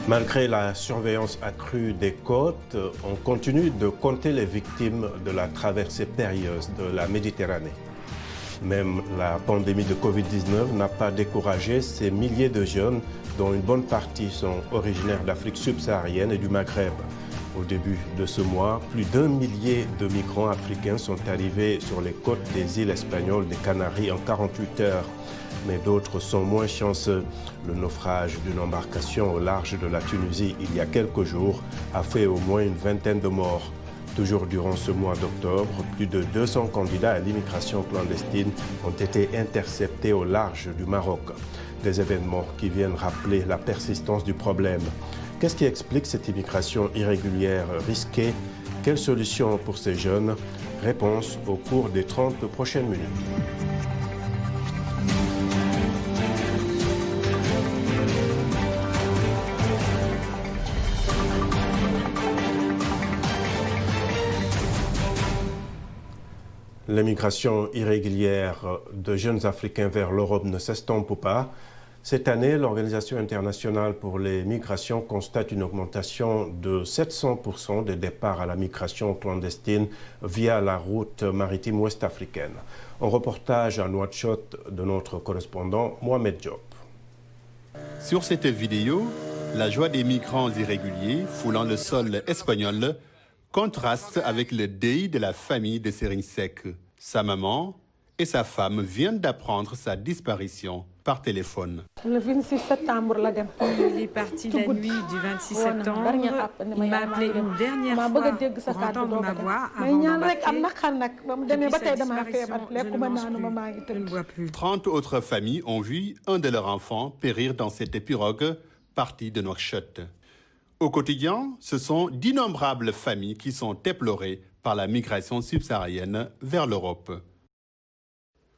Malgré la surveillance accrue des côtes, on continue de compter les victimes de la traversée périlleuse de la Méditerranée. Même la pandémie de Covid-19 n'a pas découragé ces milliers de jeunes dont une bonne partie sont originaires d'Afrique subsaharienne et du Maghreb. Au début de ce mois, plus d'1 millier de migrants africains sont arrivés sur les côtes des îles espagnoles des Canaries en 48 heures. Mais d'autres sont moins chanceux. Le naufrage d'une embarcation au large de la Tunisie il y a quelques jours a fait au moins une vingtaine de morts. Toujours durant ce mois d'octobre, plus de 200 candidats à l'immigration clandestine ont été interceptés au large du Maroc. Des événements qui viennent rappeler la persistance du problème. Qu'est-ce qui explique cette immigration irrégulière risquée? Quelle solution pour ces jeunes? Réponse au cours des 30 prochaines minutes. L'immigration irrégulière de jeunes Africains vers l'Europe ne s'estompe pas. Cette année, l'Organisation internationale pour les migrations constate une augmentation de 700% des départs à la migration clandestine via la route maritime ouest-africaine. Un reportage à Nouakchott de notre correspondant Mohamed Diop. Sur cette vidéo, la joie des migrants irréguliers foulant le sol espagnol contraste avec le deuil de la famille de Serigne Seck. Sa maman et sa femme viennent d'apprendre sa disparition par téléphone. Le 26 septembre, il est parti la nuit du 26 septembre. Il m'a appelé une dernière fois pour entendre ma voix avant d'embarquer. Depuis sa disparition, je ne vois plus. 30 autres familles ont vu un de leurs enfants périr dans cette pirogue partie de Nouakchott. Au quotidien, ce sont d'innombrables familles qui sont éplorées par la migration subsaharienne vers l'Europe.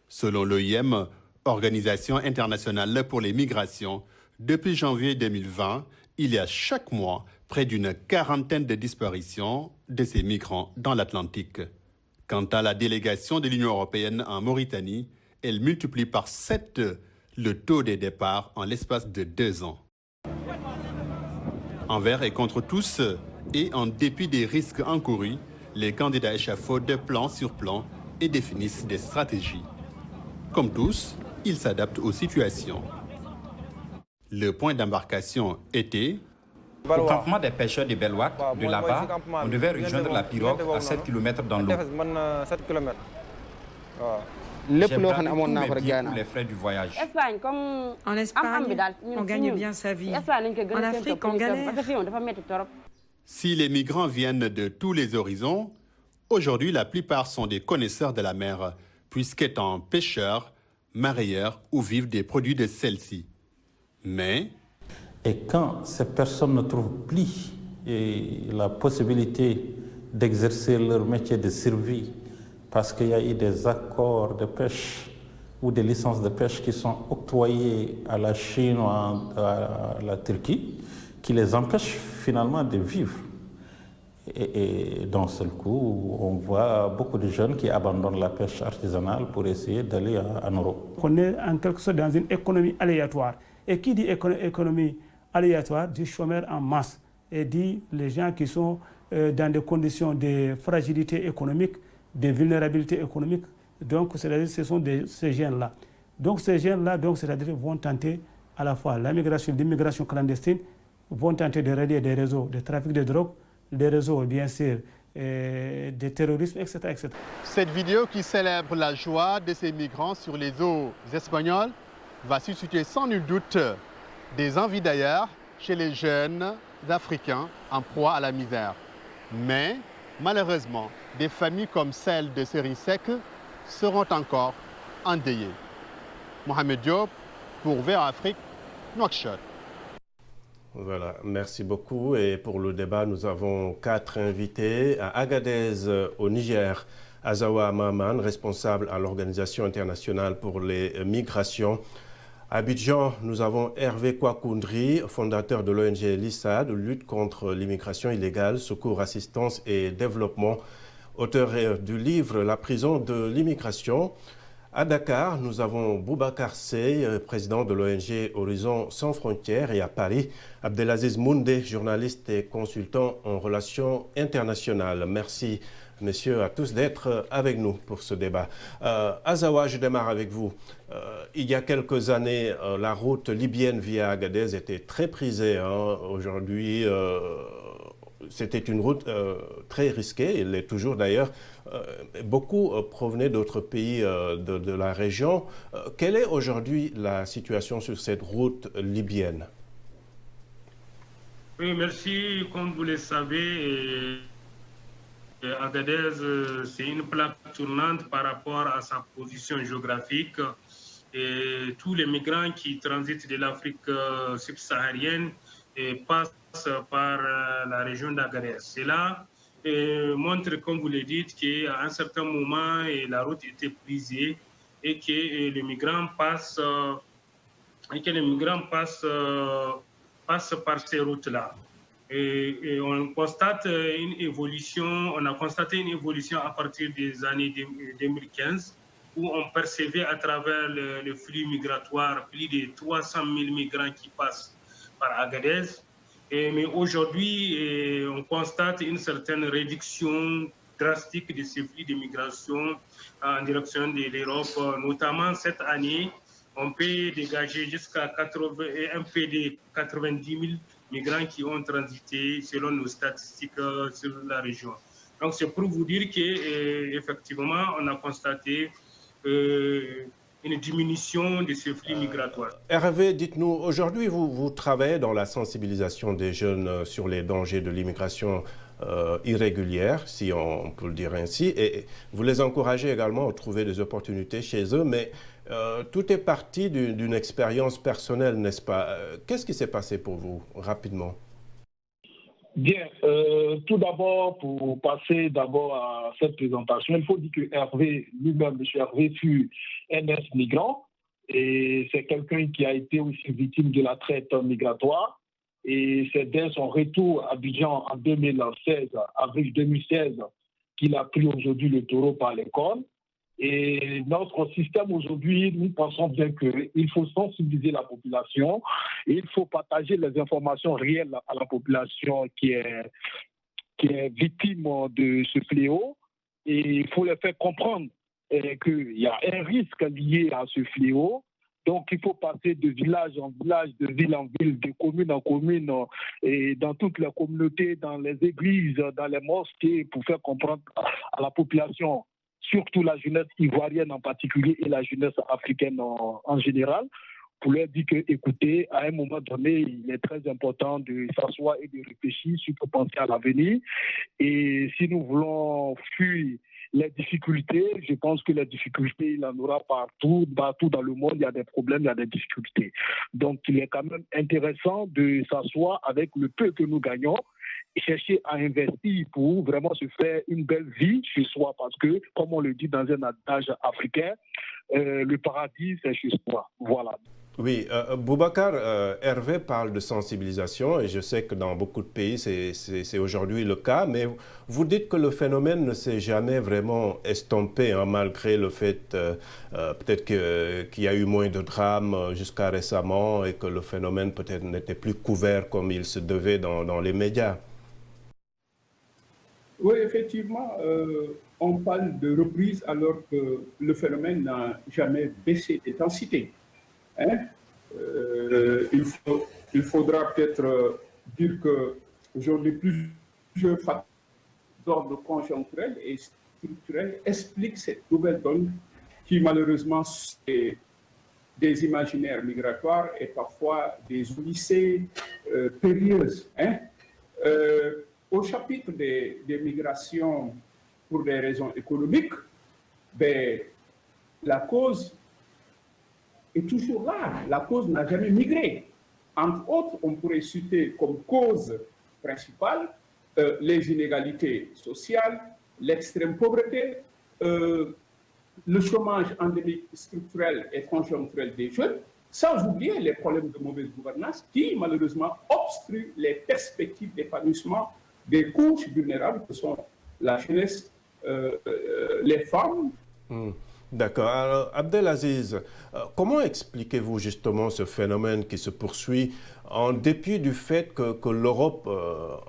Selon l'OIM, Organisation internationale pour les migrations, depuis janvier 2020, il y a chaque mois près d'une quarantaine de disparitions de ces migrants dans l'Atlantique. Quant à la délégation de l'Union européenne en Mauritanie, elle multiplie par 7 le taux des départs en l'espace de 2 ans. Envers et contre tous, et en dépit des risques encourus, les candidats échafaudent plan sur plan et définissent des stratégies. Comme tous, ils s'adaptent aux situations. Le point d'embarcation était... Au campement des pêcheurs de Belwak, de là-bas, on devait rejoindre la pirogue à 7 km dans l'eau. J'ai bravé tous mes biens pour les frais du voyage. En Espagne, on gagne bien sa vie. En Afrique, on galère. Si les migrants viennent de tous les horizons, aujourd'hui la plupart sont des connaisseurs de la mer, puisqu'étant pêcheurs, marailleurs ou vivent des produits de celle-ci. Mais... Et quand ces personnes ne trouvent plus la possibilité d'exercer leur métier de survie, parce qu'il y a eu des accords de pêche ou des licences de pêche qui sont octroyées à la Chine ou à la Turquie, qui les empêchent finalement de vivre. Et d'un seul coup, on voit beaucoup de jeunes qui abandonnent la pêche artisanale pour essayer d'aller en Europe. On est en quelque sorte dans une économie aléatoire. Et qui dit économie aléatoire dit chômeurs en masse. Et dit les gens qui sont dans des conditions de fragilité économique, de vulnérabilité économique. Donc, c'est-à-dire ce sont ces jeunes-là. Donc, ces jeunes-là, c'est-à-dire vont tenter à la fois l'immigration clandestine, vont tenter de relier des réseaux de trafic de drogue, des réseaux, bien sûr, de terrorisme, etc., etc. Cette vidéo qui célèbre la joie de ces migrants sur les eaux espagnoles va susciter sans nul doute des envies d'ailleurs chez les jeunes Africains en proie à la misère. Mais, malheureusement, des familles comme celle de Serigne Seck seront encore endeuillées. Mohamed Diop pour VR Afrique, Nouakchott. Voilà, merci beaucoup. Et pour le débat, nous avons 4 invités. À Agadez, au Niger, Azawa Mahaman, responsable à l'Organisation internationale pour les migrations. À Abidjan, nous avons Hervé Kouakoundri, fondateur de l'ONG LISAD, lutte contre l'immigration illégale, secours, assistance et développement, auteur du livre La prison de l'immigration. À Dakar, nous avons Boubacar Seye, président de l'ONG Horizon Sans Frontières, et à Paris, Abdelaziz Moundé, journaliste et consultant en relations internationales. Merci, messieurs, à tous d'être avec nous pour ce débat. Azawa, je démarre avec vous. Il y a quelques années, la route libyenne via Agadez était très prisée. Aujourd'hui, c'était une route très risquée, elle l'est toujours d'ailleurs. Beaucoup provenaient d'autres pays de la région. Quelle est aujourd'hui la situation sur cette route libyenne? Oui, merci. Comme vous le savez, Agadez, c'est une plaque tournante par rapport à sa position géographique. Et tous les migrants qui transitent de l'Afrique subsaharienne passent par la région d'Agadez. Cela montre, comme vous le dites, qu'à un certain moment, la route était brisée et que les migrants passent, par ces routes-là. Et on constate une évolution, on a constaté une évolution à partir des années 2015, où on percevait à travers le flux migratoire plus de 300 000 migrants qui passent par Agadez. Mais aujourd'hui, on constate une certaine réduction drastique de ces flux de migration en direction de l'Europe. Notamment cette année, on peut dégager jusqu'à un peu de 90 000 migrants qui ont transité selon nos statistiques sur la région. Donc c'est pour vous dire qu'effectivement, on a constaté une diminution de ce flux migratoire. Hervé, dites-nous, aujourd'hui, vous travaillez dans la sensibilisation des jeunes sur les dangers de l'immigration irrégulière, si on peut le dire ainsi, et vous les encouragez également à trouver des opportunités chez eux, mais tout est parti d'une expérience personnelle, n'est-ce pas? Qu'est-ce qui s'est passé pour vous, rapidement? Bien, tout d'abord, pour passer d'abord à cette présentation, il faut dire que Hervé, lui-même, M. Hervé, fut un ex-migrant et c'est quelqu'un qui a été aussi victime de la traite migratoire. Et c'est dès son retour à Abidjan en 2016, avril 2016, qu'il a pris aujourd'hui le taureau par les cornes. Et notre système aujourd'hui, nous pensons bien qu'il faut sensibiliser la population et il faut partager les informations réelles à la population qui est victime de ce fléau. Et il faut les faire comprendre qu'il y a un risque lié à ce fléau. Donc, il faut passer de village en village, de ville en ville, de commune en commune, et dans toutes les communautés, dans les églises, dans les mosquées, pour faire comprendre à la population, surtout la jeunesse ivoirienne en particulier et la jeunesse africaine en général, pour leur dire que, écoutez, à un moment donné, il est très important de s'asseoir et de réfléchir, surtout penser à l'avenir. Et si nous voulons fuir les difficultés, je pense que les difficultés, il en aura partout dans le monde, il y a des problèmes, il y a des difficultés. Donc, il est quand même intéressant de s'asseoir avec le peu que nous gagnons et chercher à investir pour vraiment se faire une belle vie chez soi. Parce que, comme on le dit dans un adage africain, le paradis, c'est chez soi. Voilà. Oui, Boubacar, Hervé parle de sensibilisation et je sais que dans beaucoup de pays, c'est aujourd'hui le cas, mais vous dites que le phénomène ne s'est jamais vraiment estompé, malgré le fait peut-être qu'il y a eu moins de drames jusqu'à récemment et que le phénomène peut-être n'était plus couvert comme il se devait dans les médias. Oui, effectivement, on parle de reprise alors que le phénomène n'a jamais baissé d'intensité. Il faudra peut-être dire qu'aujourd'hui, plusieurs facteurs d'ordre conjoncturel et structurel expliquent cette nouvelle donne qui, malheureusement, est des imaginaires migratoires et parfois des odyssées périlleuses. Au chapitre des migrations pour des raisons économiques, la cause est toujours là. La cause n'a jamais migré. Entre autres, on pourrait citer comme cause principale les inégalités sociales, l'extrême pauvreté, le chômage endémique structurel et conjoncturel des jeunes, sans oublier les problèmes de mauvaise gouvernance qui, malheureusement, obstruent les perspectives d'épanouissement des couches vulnérables que sont la jeunesse, les femmes. D'accord. Alors, Abdelaziz, comment expliquez-vous justement ce phénomène qui se poursuit en dépit du fait que l'Europe,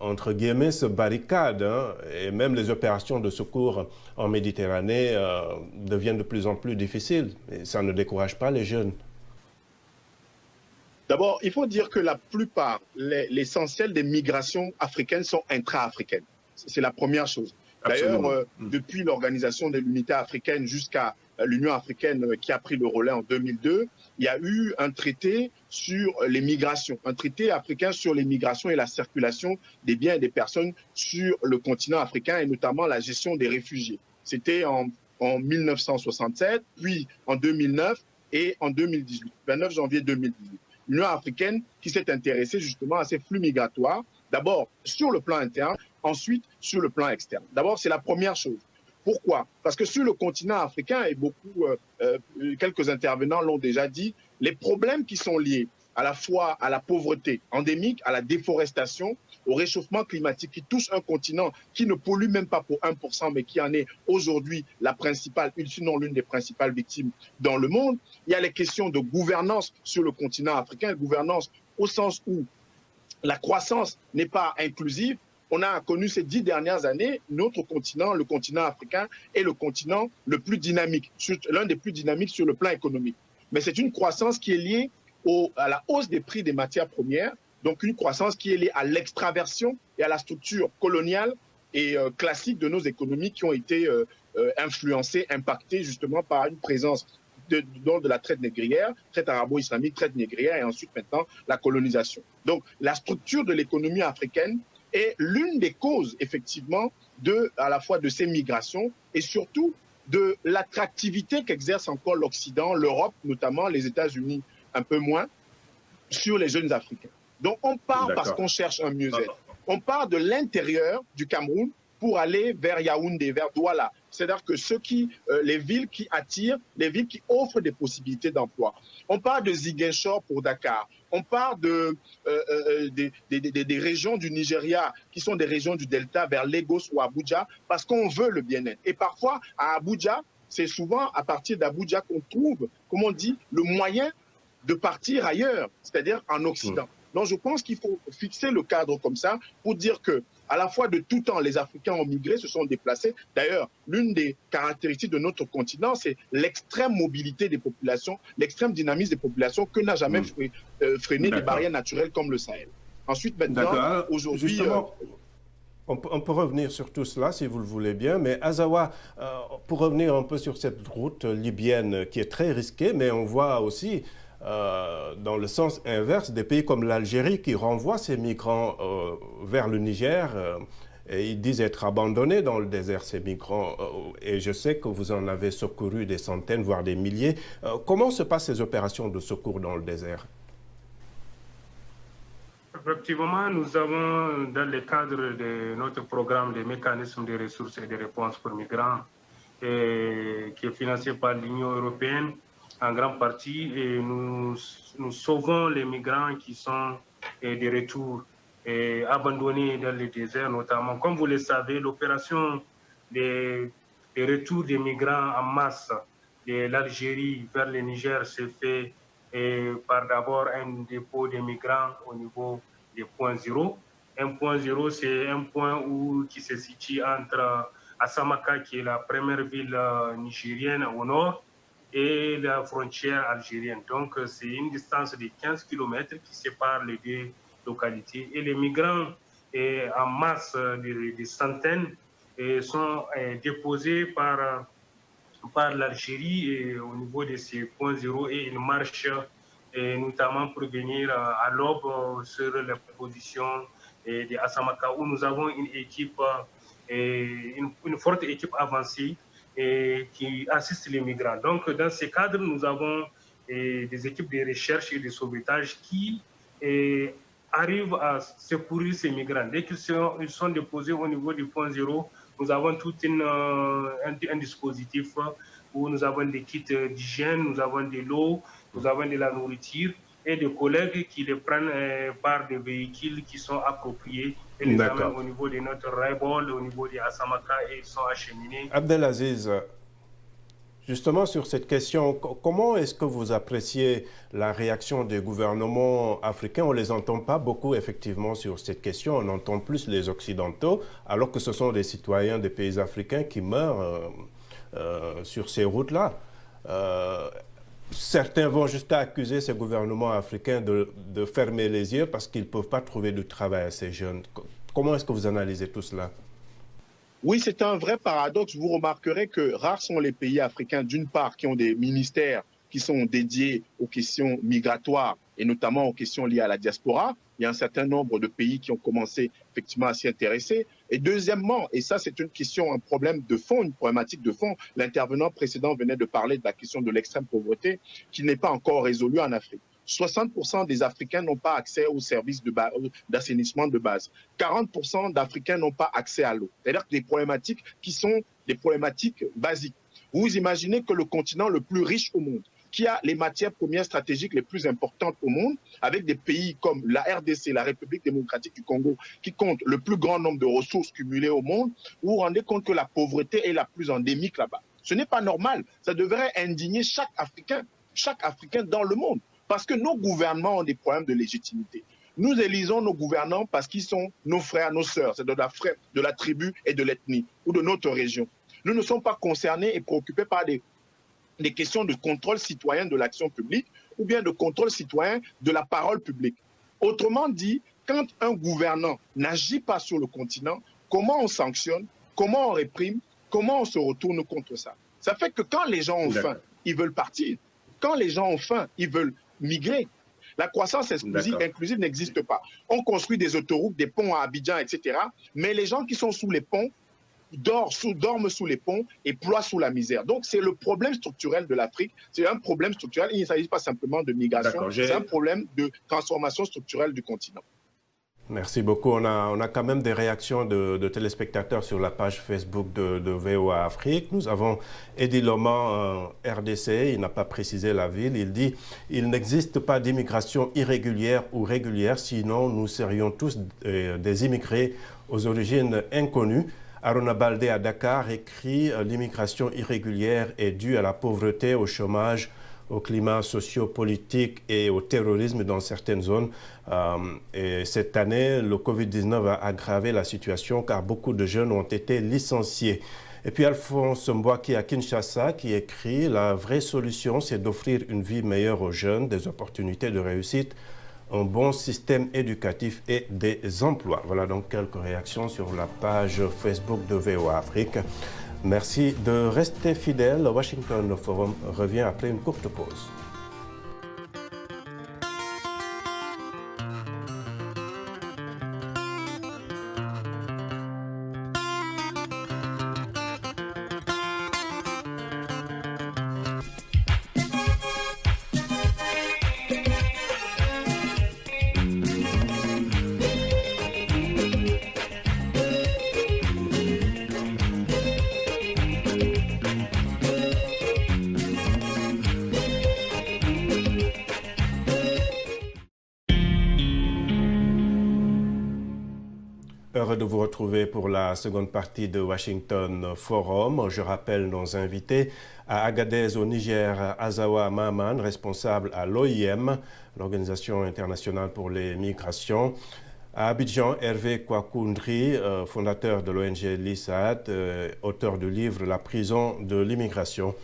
entre guillemets, se barricade, hein, et même les opérations de secours en Méditerranée deviennent de plus en plus difficiles, et ça ne décourage pas les jeunes? D'abord, il faut dire que la plupart, l'essentiel des migrations africaines sont intra-africaines. C'est la première chose. D'ailleurs, depuis l'Organisation de l'Unité africaine jusqu'à l'Union africaine qui a pris le relais en 2002, il y a eu un traité sur les migrations, un traité africain sur les migrations et la circulation des biens et des personnes sur le continent africain et notamment la gestion des réfugiés. C'était en 1967, puis en 2009 et en 2018, 29 janvier 2018. L'Union africaine qui s'est intéressée justement à ces flux migratoires, d'abord sur le plan interne, ensuite sur le plan externe. D'abord, c'est la première chose. Pourquoi? Parce que sur le continent africain, et quelques intervenants l'ont déjà dit, les problèmes qui sont liés à la fois à la pauvreté endémique, à la déforestation, au réchauffement climatique qui touche un continent qui ne pollue même pas pour 1%, mais qui en est aujourd'hui la principale, sinon l'une des principales victimes dans le monde. Il y a les questions de gouvernance sur le continent africain, gouvernance au sens où la croissance n'est pas inclusive. On a connu ces 10 dernières années, notre continent, le continent africain, est le continent le plus dynamique, l'un des plus dynamiques sur le plan économique. Mais c'est une croissance qui est liée à la hausse des prix des matières premières, donc une croissance qui est liée à l'extraversion et à la structure coloniale et classique de nos économies qui ont été influencées, impactées justement par une présence de la traite négrière, traite arabo-islamique, traite négrière et ensuite maintenant la colonisation. Donc la structure de l'économie africaine est l'une des causes, effectivement, à la fois de ces migrations et surtout de l'attractivité qu'exerce encore l'Occident, l'Europe, notamment les États-Unis un peu moins, sur les jeunes Africains. Donc on part parce qu'on cherche un mieux-être. On part de l'intérieur du Cameroun pour aller vers Yaoundé, vers Douala. C'est-à-dire que les villes qui attirent, les villes qui offrent des possibilités d'emploi. On part de Ziguinchor pour Dakar. On part des régions du Nigeria, qui sont des régions du Delta, vers Lagos ou Abuja, parce qu'on veut le bien-être. Et parfois, à Abuja, c'est souvent à partir d'Abuja qu'on trouve, comme on dit, le moyen de partir ailleurs, c'est-à-dire en Occident. Donc je pense qu'il faut fixer le cadre comme ça pour dire que, à la fois de tout temps, les Africains ont migré, se sont déplacés. D'ailleurs, l'une des caractéristiques de notre continent, c'est l'extrême mobilité des populations, l'extrême dynamisme des populations que n'a jamais freiné des barrières naturelles comme le Sahel. Ensuite, maintenant, aujourd'hui... On peut revenir sur tout cela, si vous le voulez bien, mais Azawa, pour revenir un peu sur cette route libyenne qui est très risquée, mais on voit aussi... dans le sens inverse, des pays comme l'Algérie qui renvoient ces migrants vers le Niger et ils disent être abandonnés dans le désert, ces migrants. Et je sais que vous en avez secouru des centaines, voire des milliers. Comment se passent ces opérations de secours dans le désert? Effectivement, nous avons, dans le cadre de notre programme de mécanismes de ressources et de réponse pour migrants, qui est financé par l'Union européenne, en grande partie, et nous sauvons les migrants qui sont de retour abandonnés dans le désert, notamment. Comme vous le savez, l'opération de retour des migrants en masse de l'Algérie vers le Niger se fait par d'abord un dépôt de migrants au niveau des points zéro. Un point zéro, c'est un point qui se situe entre Assamaka, qui est la première ville nigérienne au nord, et la frontière algérienne. Donc, c'est une distance de 15 km qui sépare les deux localités. Et les migrants en masse, des centaines, sont déposés par l'Algérie au niveau de ces points zéro et ils marchent notamment pour venir à l'aube sur la position de Assamaka où nous avons une équipe, une forte équipe avancée qui assiste les migrants. Donc, dans ce cadre, nous avons des équipes de recherche et de sauvetage qui arrivent à secourir ces migrants. Dès qu'ils sont déposés au niveau du point zéro, nous avons tout un dispositif où nous avons des kits d'hygiène, nous avons de l'eau, nous avons de la nourriture et des collègues qui les prennent par des véhicules qui sont appropriés et les amènent au niveau de notre rail-ball, au niveau de Assamaka et ils sont acheminés. Abdelaziz, Justement, sur cette question, comment est-ce que vous appréciez la réaction des gouvernements africains? On ne les entend pas beaucoup, effectivement, sur cette question. On entend plus les Occidentaux, alors que ce sont des citoyens des pays africains qui meurent sur ces routes-là. Certains vont jusqu'à accuser ces gouvernements africains de fermer les yeux parce qu'ils ne peuvent pas trouver du travail à ces jeunes. Comment est-ce que vous analysez tout cela? Oui, c'est un vrai paradoxe. Vous remarquerez que rares sont les pays africains, d'une part, qui ont des ministères qui sont dédiés aux questions migratoires et notamment aux questions liées à la diaspora. Il y a un certain nombre de pays qui ont commencé effectivement à s'y intéresser. Et deuxièmement, et ça c'est une question, un problème de fond, une problématique de fond, l'intervenant précédent venait de parler de la question de l'extrême pauvreté qui n'est pas encore résolue en Afrique. 60% des Africains n'ont pas accès aux services d'assainissement de base. 40% d'Africains n'ont pas accès à l'eau. C'est-à-dire des problématiques qui sont des problématiques basiques. Vous imaginez que le continent le plus riche au monde, qui a les matières premières stratégiques les plus importantes au monde, avec des pays comme la RDC, la République démocratique du Congo, qui compte le plus grand nombre de ressources cumulées au monde, vous vous rendez compte que la pauvreté est la plus endémique là-bas. Ce n'est pas normal. Ça devrait indigner chaque Africain dans le monde. Parce que nos gouvernements ont des problèmes de légitimité. Nous élisons nos gouvernants parce qu'ils sont nos frères, nos sœurs, c'est de la tribu et de l'ethnie ou de notre région. Nous ne sommes pas concernés et préoccupés par des questions de contrôle citoyen de l'action publique ou bien de contrôle citoyen de la parole publique. Autrement dit, quand un gouvernant n'agit pas sur le continent, comment on sanctionne, comment on réprime, comment on se retourne contre ça? Ça fait que quand les gens ont faim, ils veulent partir. Quand les gens ont faim, ils veulent migrer. La croissance inclusive n'existe pas. On construit des autoroutes, des ponts à Abidjan, etc. Mais les gens qui sont sous les ponts dorment sous les ponts et ploient sous la misère. Donc c'est le problème structurel de l'Afrique. C'est un problème structurel. Il ne s'agit pas simplement de migration. C'est un problème de transformation structurelle du continent. Merci beaucoup. On a quand même des réactions de téléspectateurs sur la page Facebook de VOA Afrique. Nous avons Eddie Loman, RDC, il n'a pas précisé la ville. Il dit « Il n'existe pas d'immigration irrégulière ou régulière, sinon nous serions tous des immigrés aux origines inconnues ». Aruna Baldé à Dakar écrit « L'immigration irrégulière est due à la pauvreté, au chômage, au climat socio-politique et au terrorisme dans certaines zones. Et cette année, le Covid-19 a aggravé la situation car beaucoup de jeunes ont été licenciés. » Et puis Alphonse Mbouaki à Kinshasa qui écrit « La vraie solution, c'est d'offrir une vie meilleure aux jeunes, des opportunités de réussite, un bon système éducatif et des emplois. » Voilà donc quelques réactions sur la page Facebook de VOA Afrique. Merci de rester fidèle. Le Washington Forum revient après une courte pause. Heureux de vous retrouver pour la seconde partie de Washington Forum. Je rappelle nos invités à Agadez au Niger, Azawa Mahaman, responsable à l'OIM, l'Organisation internationale pour les migrations. À Abidjan, Hervé Kwakoundri, fondateur de l'ONG LISAD, auteur du livre La prison de l'immigration.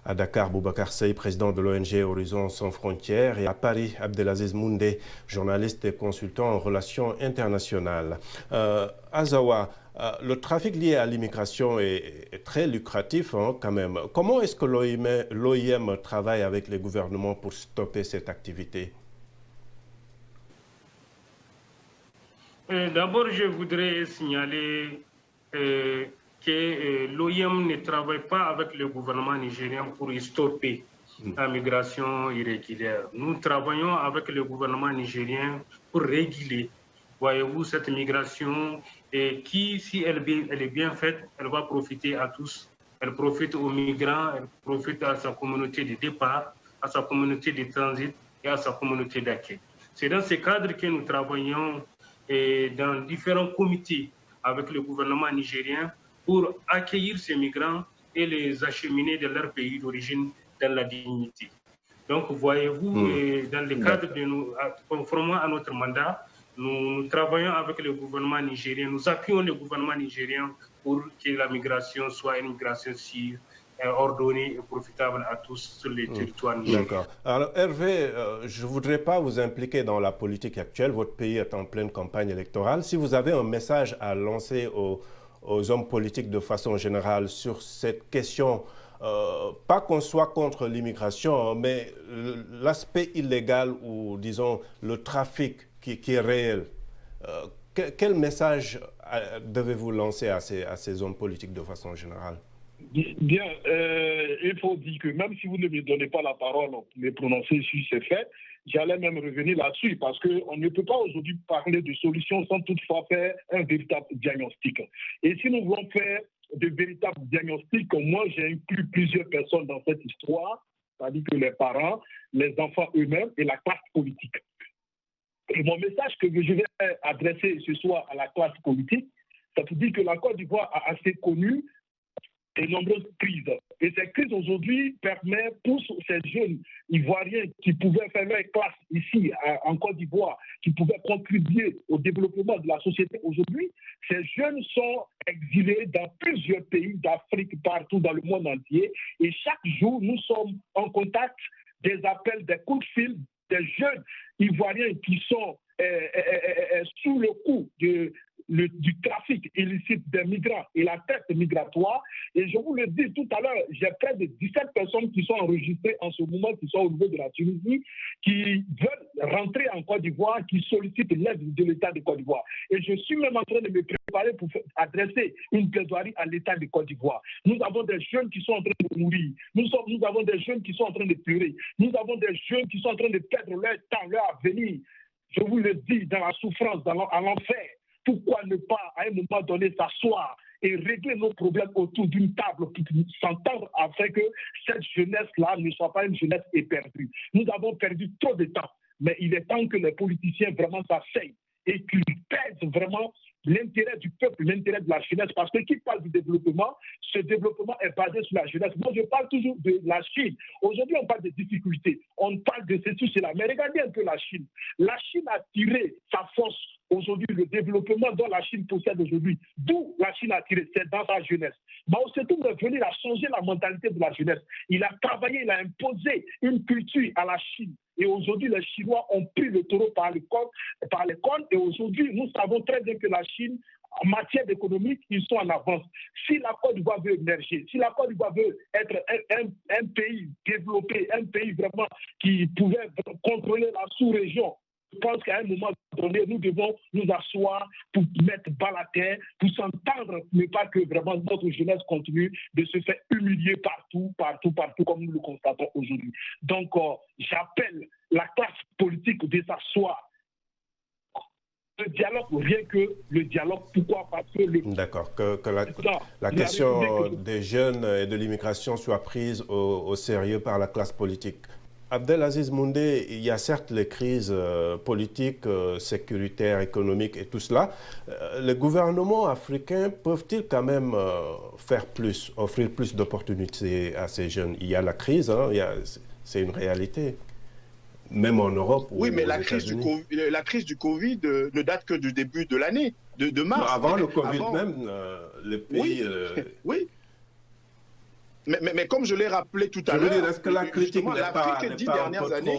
À Dakar, Boubacar Sey, président de l'ONG Horizon Sans Frontières. Et à Paris, Abdelaziz Moundé, journaliste et consultant en relations internationales. Azawa, le trafic lié à l'immigration est très lucratif quand même. Comment est-ce que l'OIM travaille avec les gouvernements pour stopper cette activité? D'abord, je voudrais signaler que l'OIM ne travaille pas avec le gouvernement nigérien pour stopper la migration irrégulière. Nous travaillons avec le gouvernement nigérien pour réguler, voyez-vous, cette migration qui, si elle est bien faite, elle va profiter à tous. Elle profite aux migrants, elle profite à sa communauté de départ, à sa communauté de transit et à sa communauté d'accueil. C'est dans ce cadre que nous travaillons dans différents comités avec le gouvernement nigérien pour accueillir ces migrants et les acheminer de leur pays d'origine dans la dignité. Donc, voyez-vous, dans le cadre de nous, conformément à notre mandat, nous travaillons avec le gouvernement nigérien, nous appuyons le gouvernement nigérien pour que la migration soit une migration sûre, ordonnée et profitable à tous sur les territoires nigériens. D'accord. Alors Hervé, je ne voudrais pas vous impliquer dans la politique actuelle, votre pays est en pleine campagne électorale. Si vous avez un message à lancer aux hommes politiques de façon générale sur cette question, pas qu'on soit contre l'immigration, mais l'aspect illégal ou disons le trafic qui est réel, quel message devez-vous lancer à ces hommes politiques de façon générale? Bien, il faut dire que même si vous ne me donnez pas la parole pour me prononcer sur ces faits, j'allais même revenir là-dessus parce qu'on ne peut pas aujourd'hui parler de solutions sans toutefois faire un véritable diagnostic. Et si nous voulons faire de véritables diagnostics, moi j'ai inclus plusieurs personnes dans cette histoire, c'est-à-dire que les parents, les enfants eux-mêmes et la classe politique. Et mon message que je vais adresser ce soir à la classe politique, ça veut dire que la Côte d'Ivoire a assez connu de nombreuses crises. Et ces crises aujourd'hui permettent pour ces jeunes Ivoiriens qui pouvaient faire leur classe ici en Côte d'Ivoire, qui pouvaient contribuer au développement de la société aujourd'hui, ces jeunes sont exilés dans plusieurs pays d'Afrique, partout dans le monde entier. Et chaque jour, nous sommes en contact des appels, des coups de fil, des jeunes Ivoiriens qui sont sous le coup du trafic illicite des migrants et la traite migratoire. Et je vous le dis tout à l'heure, j'ai près de 17 personnes qui sont enregistrées en ce moment, qui sont au niveau de la Tunisie, qui veulent rentrer en Côte d'Ivoire, qui sollicitent l'aide de l'État de Côte d'Ivoire. Et je suis même en train de me préparer pour adresser une plaidoirie à l'État de Côte d'Ivoire. Nous avons des jeunes qui sont en train de mourir. Nous avons des jeunes qui sont en train de pleurer. Nous avons des jeunes qui sont en train de perdre leur temps, leur avenir. Je vous le dis, dans la souffrance, à l'enfer. Pourquoi ne pas, à un moment donné, s'asseoir et régler nos problèmes autour d'une table pour s'entendre afin que cette jeunesse-là ne soit pas une jeunesse éperdue. Nous avons perdu trop de temps, mais il est temps que les politiciens vraiment s'asseyent et qu'ils pèsent vraiment l'intérêt du peuple, l'intérêt de la jeunesse, parce que qui parle du développement, ce développement est basé sur la jeunesse. Moi, je parle toujours de la Chine. Aujourd'hui, on parle de difficultés, on parle de ceci, cela, mais regardez un peu la Chine. La Chine a tiré sa force aujourd'hui, le développement dont la Chine possède aujourd'hui. D'où la Chine a tiré, c'est dans sa jeunesse. Mao Tse-tung est venu, il a changé la mentalité de la jeunesse. Il a travaillé, il a imposé une culture à la Chine. Et aujourd'hui, les Chinois ont pris le taureau par les cornes. Et aujourd'hui, nous savons très bien que la Chine, en matière d'économie, ils sont en avance. Si la Côte d'Ivoire veut émerger, si la Côte d'Ivoire veut être un pays développé, un pays vraiment qui pouvait contrôler la sous-région, je pense qu'à un moment donné, nous devons nous asseoir pour mettre bas la terre, pour s'entendre, mais pas que vraiment notre jeunesse continue de se faire humilier partout, comme nous le constatons aujourd'hui. Donc, j'appelle la classe politique de s'asseoir. Le dialogue, rien que le dialogue. Pourquoi? Parce que D'accord, que la question des jeunes et de l'immigration soit prise au sérieux par la classe politique. Abdelaziz Moundé, il y a certes les crises politiques, sécuritaires, économiques et tout cela. Les gouvernements africains peuvent-ils quand même faire plus, offrir plus d'opportunités à ces jeunes? Il y a la crise, hein, c'est une réalité. Même en Europe ou oui, mais la crise du Covid ne date que du début de l'année, de mars. Non, avant le Covid même, les pays... Oui. Mais comme je l'ai rappelé tout à l'heure, est-ce que la critique n'est pas ces 10 dernières années...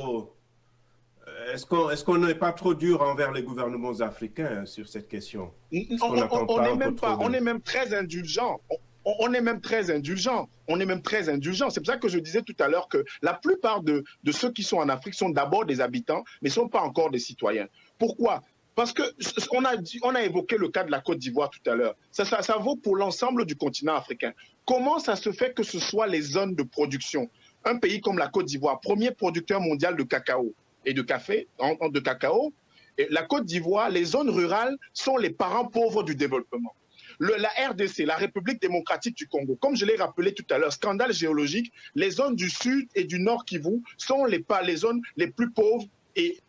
Est-ce qu'on n'est pas trop dur envers les gouvernements africains sur cette question? On est même très indulgent. On est même très indulgent. C'est pour ça que je disais tout à l'heure que la plupart de ceux qui sont en Afrique sont d'abord des habitants, mais ne sont pas encore des citoyens. Pourquoi? Parce qu'on a évoqué le cas de la Côte d'Ivoire tout à l'heure. Ça vaut pour l'ensemble du continent africain. Comment ça se fait que ce soit les zones de production? Un pays comme la Côte d'Ivoire, premier producteur mondial de cacao et de café, de cacao, et la Côte d'Ivoire, les zones rurales sont les parents pauvres du développement. La RDC, la République démocratique du Congo, comme je l'ai rappelé tout à l'heure, scandale géologique, les zones du sud et du nord Kivu sont les zones les plus pauvres et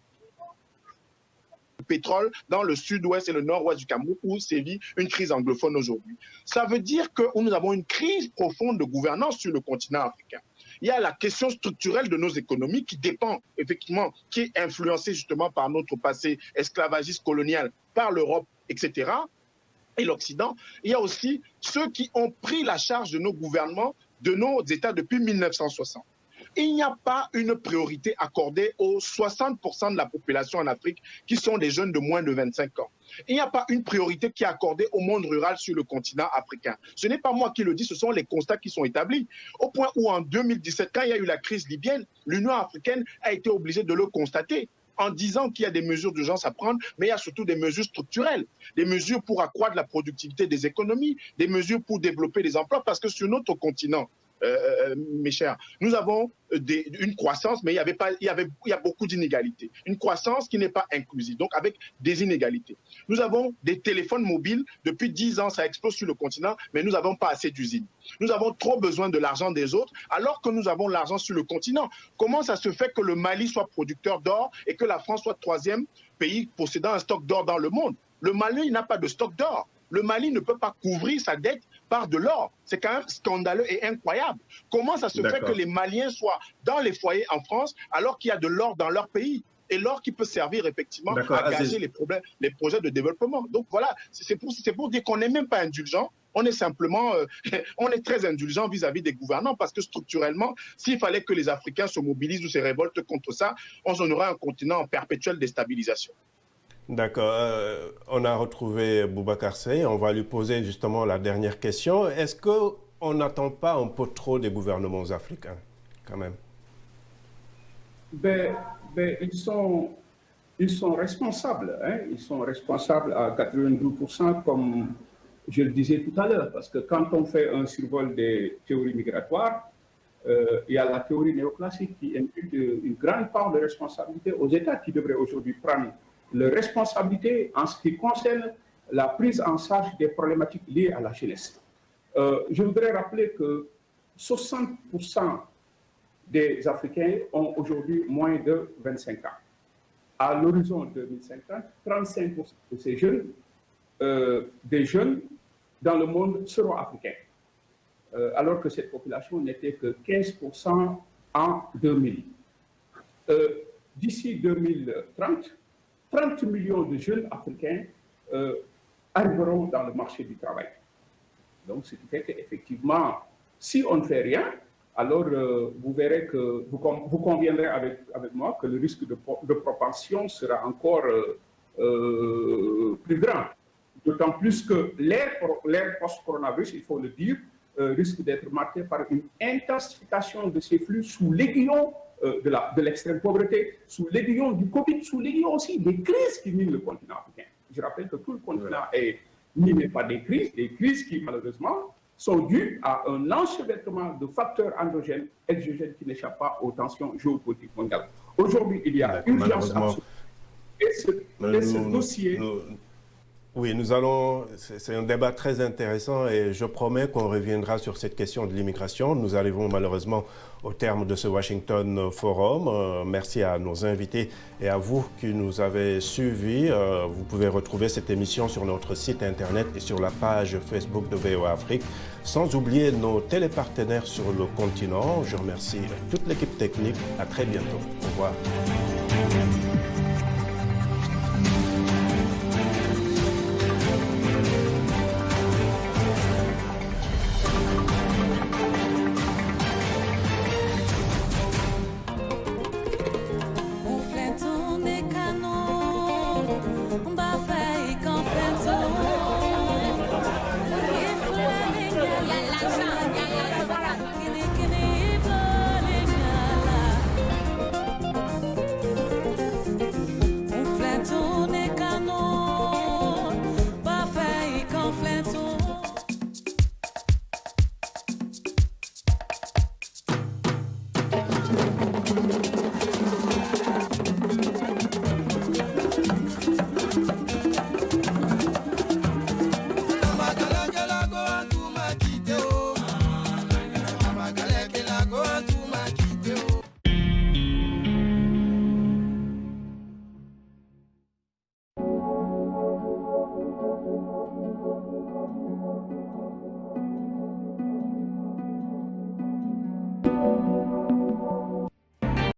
pétrole dans le sud-ouest et le nord-ouest du Cameroun où sévit une crise anglophone aujourd'hui. Ça veut dire que nous avons une crise profonde de gouvernance sur le continent africain. Il y a la question structurelle de nos économies qui dépend effectivement, qui est influencée justement par notre passé esclavagiste colonial, par l'Europe, etc., et l'Occident. Il y a aussi ceux qui ont pris la charge de nos gouvernements, de nos États depuis 1960. Il n'y a pas une priorité accordée aux 60% de la population en Afrique qui sont des jeunes de moins de 25 ans. Il n'y a pas une priorité qui est accordée au monde rural sur le continent africain. Ce n'est pas moi qui le dis, ce sont les constats qui sont établis. Au point où en 2017, quand il y a eu la crise libyenne, l'Union africaine a été obligée de le constater en disant qu'il y a des mesures d'urgence à prendre, mais il y a surtout des mesures structurelles, des mesures pour accroître la productivité des économies, des mesures pour développer des emplois, parce que sur notre continent, mes chers, nous avons une croissance, mais il y a beaucoup d'inégalités. Une croissance qui n'est pas inclusive, donc avec des inégalités. Nous avons des téléphones mobiles, depuis 10 ans, ça explose sur le continent, mais nous n'avons pas assez d'usines. Nous avons trop besoin de l'argent des autres, alors que nous avons l'argent sur le continent. Comment ça se fait que le Mali soit producteur d'or et que la France soit 3e pays possédant un stock d'or dans le monde? Le Mali n'a pas de stock d'or. Le Mali ne peut pas couvrir sa dette par de l'or. C'est quand même scandaleux et incroyable. Comment ça se fait que les Maliens soient dans les foyers en France alors qu'il y a de l'or dans leur pays? Et l'or qui peut servir effectivement à gager les projets de développement. Donc voilà, c'est pour dire qu'on n'est même pas indulgent. On est simplement, on est très indulgent vis-à-vis des gouvernants parce que structurellement, s'il fallait que les Africains se mobilisent ou se révoltent contre ça, on aurait un continent en perpétuelle déstabilisation. D'accord. On a retrouvé Boubacar Seye. On va lui poser justement la dernière question. Est-ce qu'on n'attend pas un peu trop des gouvernements africains, quand même? Ils sont responsables. Hein? Ils sont responsables à 92%, comme je le disais tout à l'heure. Parce que quand on fait un survol des théories migratoires, il y a la théorie néoclassique qui impute une grande part de responsabilité aux États qui devraient aujourd'hui prendre leur responsabilité en ce qui concerne la prise en charge des problématiques liées à la jeunesse. Je voudrais rappeler que 60% des Africains ont aujourd'hui moins de 25 ans. À l'horizon 2050, 35% de ces jeunes, des jeunes dans le monde seront africains, alors que cette population n'était que 15% en 2000. D'ici 2030, 30 millions de jeunes africains arriveront dans le marché du travail. Donc, ce qui fait qu'effectivement, si on ne fait rien, alors vous verrez que vous conviendrez avec moi que le risque de propension sera encore plus grand. D'autant plus que l'ère post-coronavirus, il faut le dire, risque d'être marquée par une intensification de ces flux sous l'aiguillon de l'extrême pauvreté, sous l'aiguillon du Covid, sous l'aiguillon aussi des crises qui minent le continent africain. Je rappelle que tout le continent est miné par des crises qui malheureusement sont dues à un enchevêtrement de facteurs endogènes, exogènes qui n'échappent pas aux tensions géopolitiques mondiales. Aujourd'hui, il y a urgence absolue. Et ce dossier... Oui, c'est un débat très intéressant et je promets qu'on reviendra sur cette question de l'immigration. Nous arrivons malheureusement au terme de ce Washington Forum. Merci à nos invités et à vous qui nous avez suivis. Vous pouvez retrouver cette émission sur notre site internet et sur la page Facebook de VOA Afrique. Sans oublier nos télépartenaires sur le continent. Je remercie toute l'équipe technique. À très bientôt. Au revoir.